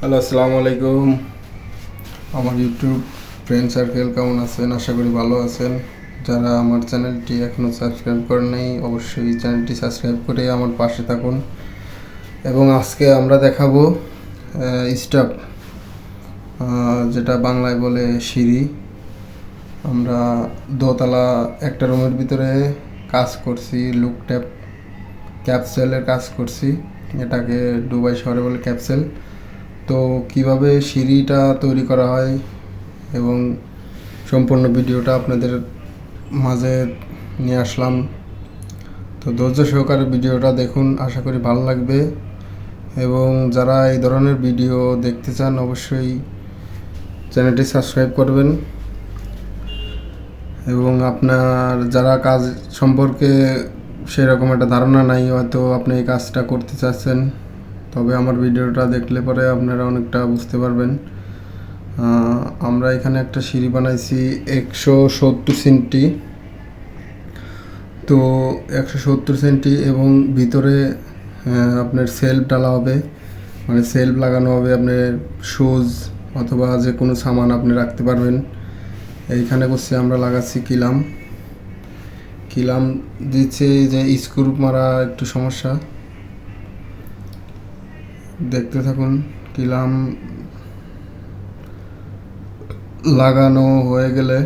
Hello, আসসালামু আলাইকুম। আমার ইউটিউব ফ্রেন্ড সার্কেল কেমন আছেন? আশা করি ভালো আছেন। যারা আমার চ্যানেলটি এখনও সাবস্ক্রাইব করেন নাই, অবশ্যই চ্যানেলটি সাবস্ক্রাইব করে আমার পাশে থাকুন। এবং আজকে আমরা দেখাবো স্টাফ, যেটা বাংলায় বলে সিঁড়ি। আমরা দোতলা একটা রুমের ভিতরে কাজ করছি, লুক ট্যাপ ক্যাপসেলের কাজ করছি। এটাকে দুবাই শহরে বলে ক্যাপসেল। তো কিভাবে সিঁড়িটা তৈরি করা হয় এবং সম্পূর্ণ ভিডিওটা আপনাদের মাঝে নিয়ে আসলাম। তো ধৈর্য সহকারে ভিডিওটা দেখুন, আশা করি ভালো লাগবে। এবং যারা এই ধরনের ভিডিও দেখতে চান অবশ্যই চ্যানেলটি সাবস্ক্রাইব করবেন। এবং আপনার যারা কাজ সম্পর্কে সেরকম একটা ধারণা নাই, হয়তো আপনি এই কাজটা করতে চাচ্ছেন, তবে আমার ভিডিওটা দেখলে পরে আপনারা অনেকটা বুঝতে পারবেন। আমরা এখানে একটা সিঁড়ি বানাইছি 170 সেন্টি। তো 170 সেন্টি এবং ভিতরে আপনার সেলফ ডালা হবে, মানে সেলফ লাগানো হবে। আপনার শুজ অথবা যে কোনো সামান আপনি রাখতে পারবেন। এইখানে বসে আমরা লাগাচ্ছি কিলাম দিচ্ছে, যে স্ক্রু মারা একটু সমস্যা, দেখতে থাকুন। কিলাম লাগানো হয়ে গেলে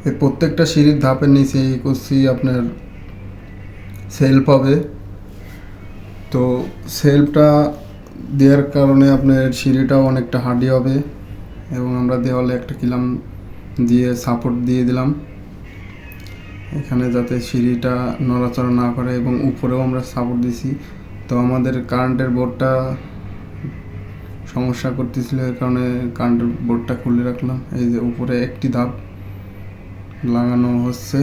এই প্রত্যেকটা সিঁড়ির ধাপের নিচে করছি আপনার সেলফ হবে। তো সেলফটা দেওয়ার কারণে আপনার সিঁড়িটাও অনেকটা হার্ডি হবে। এবং আমরা দেওয়ালে একটা কিলাম দিয়ে সাপোর্ট দিয়ে দিলাম এখানে, যাতে সিঁড়িটা নড়াচড়া না করে। এবং উপরেও আমরা সাপোর্ট দিছি। তো আমাদের কারেন্টের বোর্ডটা সমস্যা করতেছিল, এর কারণে কারেন্টের বোর্ডটা খুলে রাখলাম। এই যে উপরে একটি ধাপ লাগানো হচ্ছে।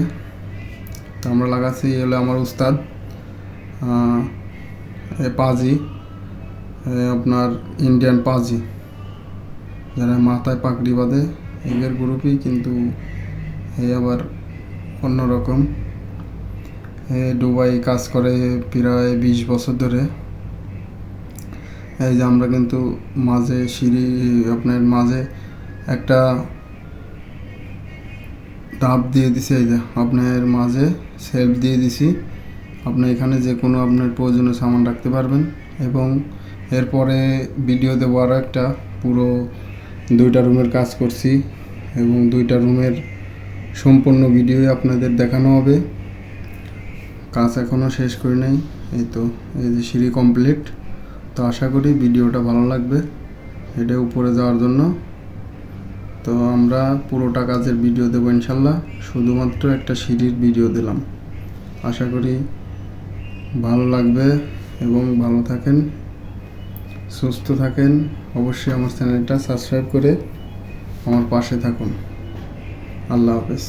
তো আমরা লাগাচ্ছি, এগুলো আমার উস্তাদ পাজি, আপনার ইন্ডিয়ান পাজি, যারা মাথায় পাগড়ি বাঁধে এদের গ্রুপই, কিন্তু এই আবার অন্যরকম। দুবাই কাজ করে প্রায় 20 বছর ধরে। এই যে আমরা কিন্তু মাঝে সিঁড়ি, আপনার মাঝে একটা ধাপ দিয়ে দিছি। এই যে আপনার মাঝে সেলফ দিয়ে দিছি। আপনি এখানে যে কোনো আপনার প্রয়োজনীয় সামান রাখতে পারবেন। এবং এরপরে ভিডিও দেবো আরও একটা, পুরো 2টা রুমের কাজ করছি এবং 2টা রুমের সম্পূর্ণ ভিডিও আপনাদের দেখানো হবে। কাজ এখনও শেষ করি নাই। এই তো এই যে সিঁড়ি কমপ্লিট। তো আশা করি ভিডিওটা ভালো লাগবে এটা উপরে যাওয়ার জন্য। তো আমরা পুরোটা কাজের ভিডিও দেবো ইনশাল্লাহ, শুধুমাত্র একটা সিঁড়ির ভিডিও দিলাম। আশা করি ভালো লাগবে এবং ভালো থাকেন, সুস্থ থাকেন। অবশ্যই আমার চ্যানেলটা সাবস্ক্রাইব করে আমার পাশে থাকুন। আল্লাহ হাফেজ।